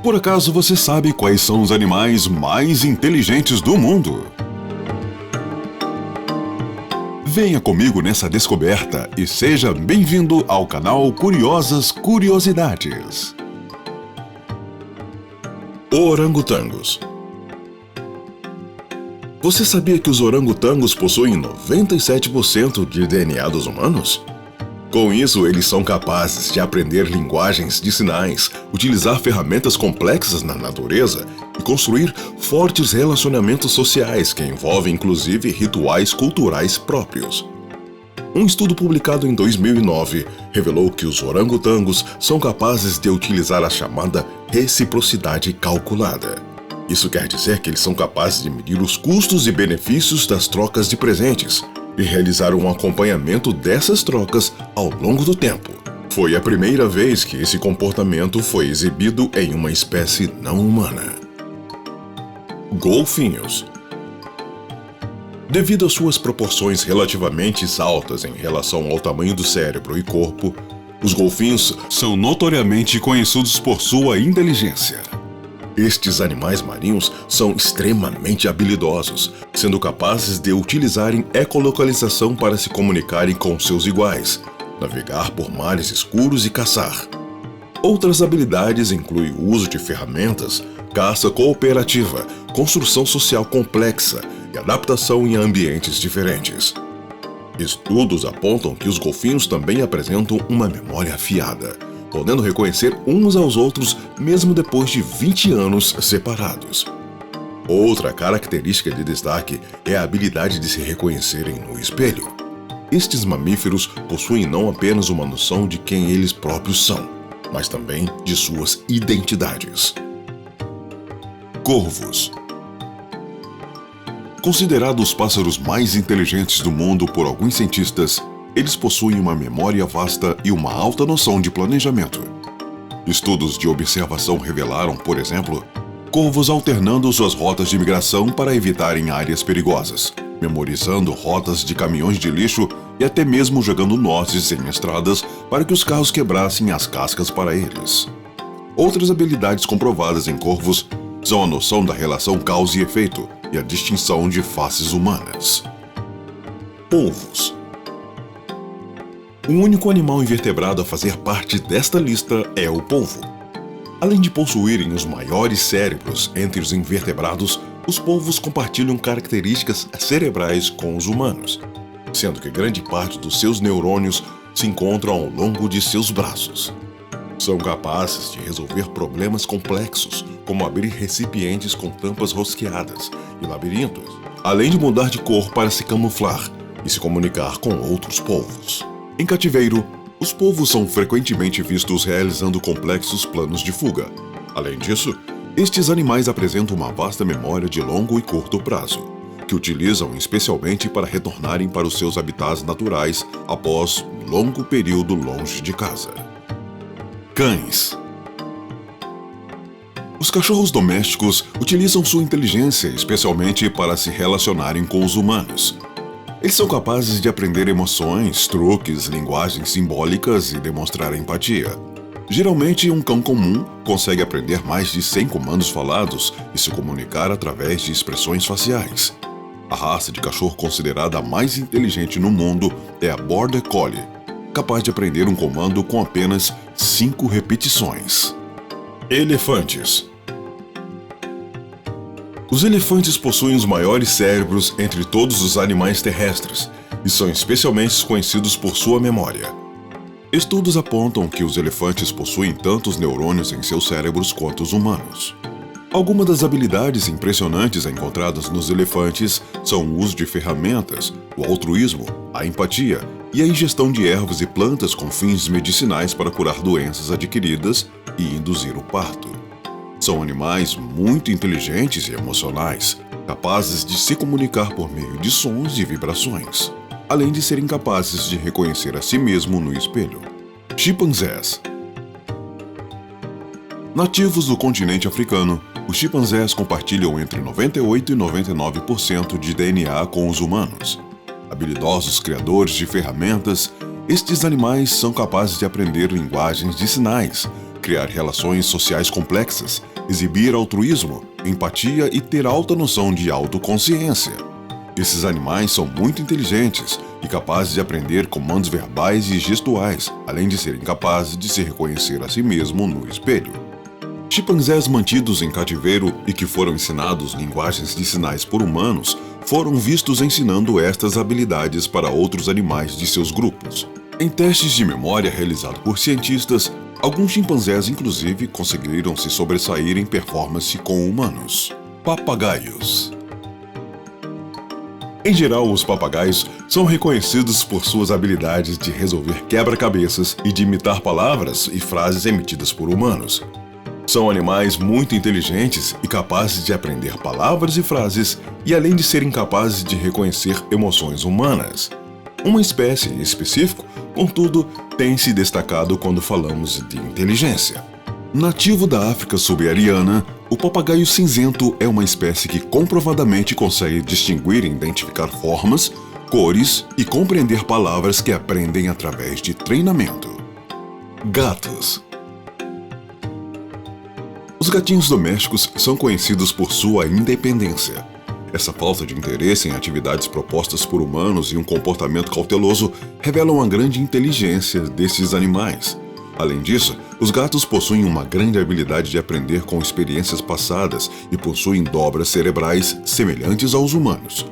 Por acaso você sabe quais são os animais mais inteligentes do mundo? Venha comigo nessa descoberta e seja bem-vindo ao canal Curiosas Curiosidades. Orangotangos. Você sabia que os orangotangos possuem 97% de DNA dos humanos? Com isso, eles são capazes de aprender linguagens de sinais, utilizar ferramentas complexas na natureza e construir fortes relacionamentos sociais que envolvem inclusive rituais culturais próprios. Um estudo publicado em 2009 revelou que os orangotangos são capazes de utilizar a chamada reciprocidade calculada. Isso quer dizer que eles são capazes de medir os custos e benefícios das trocas de presentes e realizar um acompanhamento dessas trocas ao longo do tempo. Foi a primeira vez que esse comportamento foi exibido em uma espécie não humana. Golfinhos. Devido às suas proporções relativamente altas em relação ao tamanho do cérebro e corpo, os golfinhos são notoriamente conhecidos por sua inteligência. Estes animais marinhos são extremamente habilidosos, sendo capazes de utilizarem ecolocalização para se comunicarem com seus iguais, navegar por mares escuros e caçar. Outras habilidades incluem o uso de ferramentas, caça cooperativa, construção social complexa e adaptação em ambientes diferentes. Estudos apontam que os golfinhos também apresentam uma memória afiada, podendo reconhecer uns aos outros mesmo depois de 20 anos separados. Outra característica de destaque é a habilidade de se reconhecerem no espelho. Estes mamíferos possuem não apenas uma noção de quem eles próprios são, mas também de suas identidades. Corvos. Considerados os pássaros mais inteligentes do mundo por alguns cientistas, eles possuem uma memória vasta e uma alta noção de planejamento. Estudos de observação revelaram, por exemplo, corvos alternando suas rotas de migração para evitarem áreas perigosas, memorizando rotas de caminhões de lixo e até mesmo jogando nozes em estradas para que os carros quebrassem as cascas para eles. Outras habilidades comprovadas em corvos são a noção da relação causa e efeito e a distinção de faces humanas. Polvos. O único animal invertebrado a fazer parte desta lista é o polvo. Além de possuírem os maiores cérebros entre os invertebrados, os polvos compartilham características cerebrais com os humanos, sendo que grande parte dos seus neurônios se encontram ao longo de seus braços. São capazes de resolver problemas complexos, como abrir recipientes com tampas rosqueadas e labirintos, além de mudar de cor para se camuflar e se comunicar com outros polvos. Em cativeiro, os polvos são frequentemente vistos realizando complexos planos de fuga. Além disso, estes animais apresentam uma vasta memória de longo e curto prazo, que utilizam especialmente para retornarem para os seus habitats naturais após um longo período longe de casa. Cães. Os cachorros domésticos utilizam sua inteligência especialmente para se relacionarem com os humanos. Eles são capazes de aprender emoções, truques, linguagens simbólicas e demonstrar empatia. Geralmente, um cão comum consegue aprender mais de 100 comandos falados e se comunicar através de expressões faciais. A raça de cachorro considerada a mais inteligente no mundo é a Border Collie, capaz de aprender um comando com apenas 5 repetições. Elefantes. Os elefantes possuem os maiores cérebros entre todos os animais terrestres e são especialmente conhecidos por sua memória. Estudos apontam que os elefantes possuem tantos neurônios em seus cérebros quanto os humanos. Algumas das habilidades impressionantes encontradas nos elefantes são o uso de ferramentas, o altruísmo, a empatia e a ingestão de ervas e plantas com fins medicinais para curar doenças adquiridas e induzir o parto. São animais muito inteligentes e emocionais, capazes de se comunicar por meio de sons e vibrações, além de serem capazes de reconhecer a si mesmo no espelho. Chimpanzés. Nativos do continente africano, os chimpanzés compartilham entre 98% e 99% de DNA com os humanos. Habilidosos criadores de ferramentas, estes animais são capazes de aprender linguagens de sinais, criar relações sociais complexas, exibir altruísmo, empatia e ter alta noção de autoconsciência. Esses animais são muito inteligentes e capazes de aprender comandos verbais e gestuais, além de serem capazes de se reconhecer a si mesmo no espelho. Chimpanzés mantidos em cativeiro e que foram ensinados linguagens de sinais por humanos foram vistos ensinando estas habilidades para outros animais de seus grupos. Em testes de memória realizados por cientistas, alguns chimpanzés inclusive conseguiram se sobressair em performance com humanos. Papagaios. Em geral, os papagaios são reconhecidos por suas habilidades de resolver quebra-cabeças e de imitar palavras e frases emitidas por humanos. São animais muito inteligentes e capazes de aprender palavras e frases e além de serem capazes de reconhecer emoções humanas. Uma espécie em específico, contudo, tem se destacado quando falamos de inteligência. Nativo da África subsaariana, o papagaio cinzento é uma espécie que comprovadamente consegue distinguir e identificar formas, cores e compreender palavras que aprendem através de treinamento. Gatos. Os gatinhos domésticos são conhecidos por sua independência. Essa falta de interesse em atividades propostas por humanos e um comportamento cauteloso revelam a grande inteligência desses animais. Além disso, os gatos possuem uma grande habilidade de aprender com experiências passadas e possuem dobras cerebrais semelhantes aos humanos.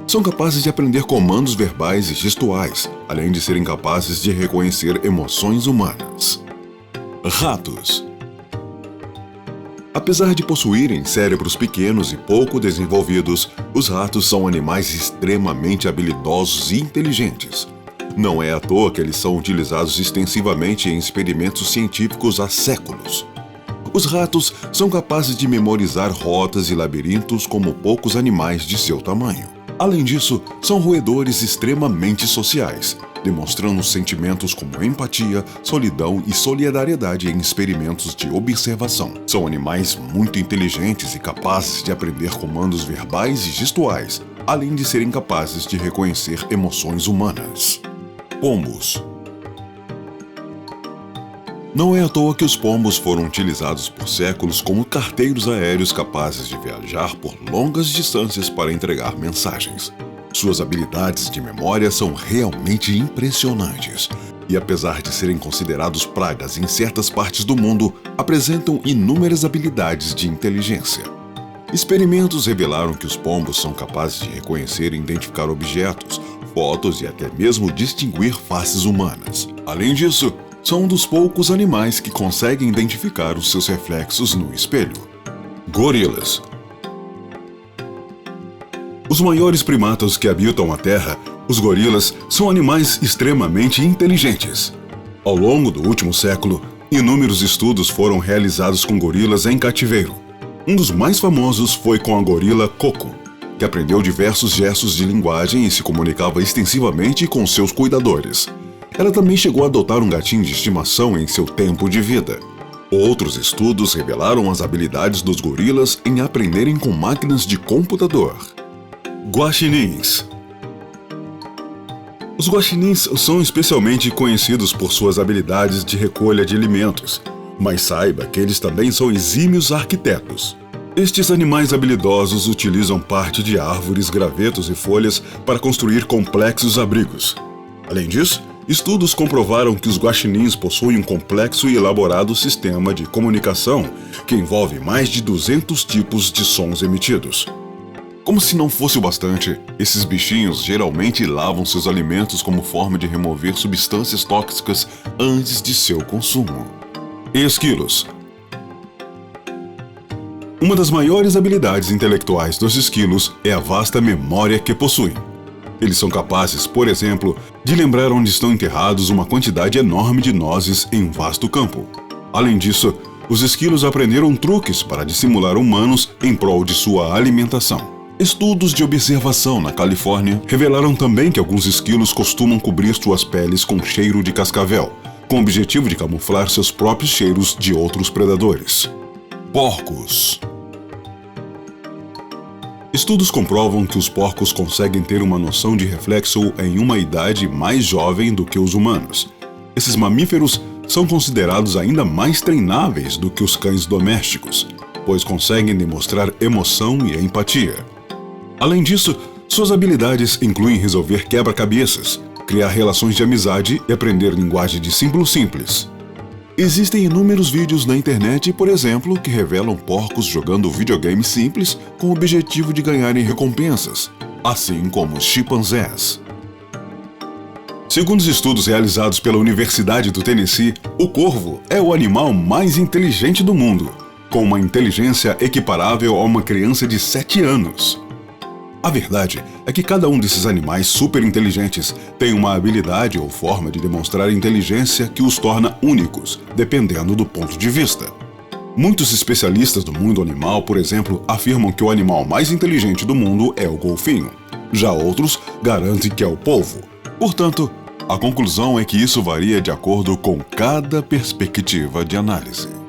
São capazes de aprender comandos verbais e gestuais, além de serem capazes de reconhecer emoções humanas. Ratos. Apesar de possuírem cérebros pequenos e pouco desenvolvidos, os ratos são animais extremamente habilidosos e inteligentes. Não é à toa que eles são utilizados extensivamente em experimentos científicos há séculos. Os ratos são capazes de memorizar rotas e labirintos como poucos animais de seu tamanho. Além disso, são roedores extremamente sociais, demonstrando sentimentos como empatia, solidão e solidariedade em experimentos de observação. São animais muito inteligentes e capazes de aprender comandos verbais e gestuais, além de serem capazes de reconhecer emoções humanas. Pombos. Não é à toa que os pombos foram utilizados por séculos como carteiros aéreos capazes de viajar por longas distâncias para entregar mensagens. Suas habilidades de memória são realmente impressionantes e, apesar de serem considerados pragas em certas partes do mundo, apresentam inúmeras habilidades de inteligência. Experimentos revelaram que os pombos são capazes de reconhecer e identificar objetos, fotos e até mesmo distinguir faces humanas. Além disso, são um dos poucos animais que conseguem identificar os seus reflexos no espelho. Gorilas. Os maiores primatas que habitam a Terra, os gorilas, são animais extremamente inteligentes. Ao longo do último século, inúmeros estudos foram realizados com gorilas em cativeiro. Um dos mais famosos foi com a gorila Coco, que aprendeu diversos gestos de linguagem e se comunicava extensivamente com seus cuidadores. Ela também chegou a adotar um gatinho de estimação em seu tempo de vida. Outros estudos revelaram as habilidades dos gorilas em aprenderem com máquinas de computador. Guaxinins. Os guaxinins são especialmente conhecidos por suas habilidades de recolha de alimentos, mas saiba que eles também são exímios arquitetos. Estes animais habilidosos utilizam parte de árvores, gravetos e folhas para construir complexos abrigos. Além disso, estudos comprovaram que os guaxinins possuem um complexo e elaborado sistema de comunicação que envolve mais de 200 tipos de sons emitidos. Como se não fosse o bastante, esses bichinhos geralmente lavam seus alimentos como forma de remover substâncias tóxicas antes de seu consumo. Esquilos. Uma das maiores habilidades intelectuais dos esquilos é a vasta memória que possuem. Eles são capazes, por exemplo, de lembrar onde estão enterrados uma quantidade enorme de nozes em um vasto campo. Além disso, os esquilos aprenderam truques para dissimular humanos em prol de sua alimentação. Estudos de observação na Califórnia revelaram também que alguns esquilos costumam cobrir suas peles com cheiro de cascavel, com o objetivo de camuflar seus próprios cheiros de outros predadores. Porcos. Estudos comprovam que os porcos conseguem ter uma noção de reflexo em uma idade mais jovem do que os humanos. Esses mamíferos são considerados ainda mais treináveis do que os cães domésticos, pois conseguem demonstrar emoção e empatia. Além disso, suas habilidades incluem resolver quebra-cabeças, criar relações de amizade e aprender linguagem de símbolos simples. Existem inúmeros vídeos na internet, por exemplo, que revelam porcos jogando videogames simples com o objetivo de ganharem recompensas, assim como os chimpanzés. Segundo os estudos realizados pela Universidade do Tennessee, o corvo é o animal mais inteligente do mundo, com uma inteligência equiparável a uma criança de 7 anos. A verdade é que cada um desses animais superinteligentes tem uma habilidade ou forma de demonstrar inteligência que os torna únicos, dependendo do ponto de vista. Muitos especialistas do mundo animal, por exemplo, afirmam que o animal mais inteligente do mundo é o golfinho. Já outros garantem que é o polvo. Portanto, a conclusão é que isso varia de acordo com cada perspectiva de análise.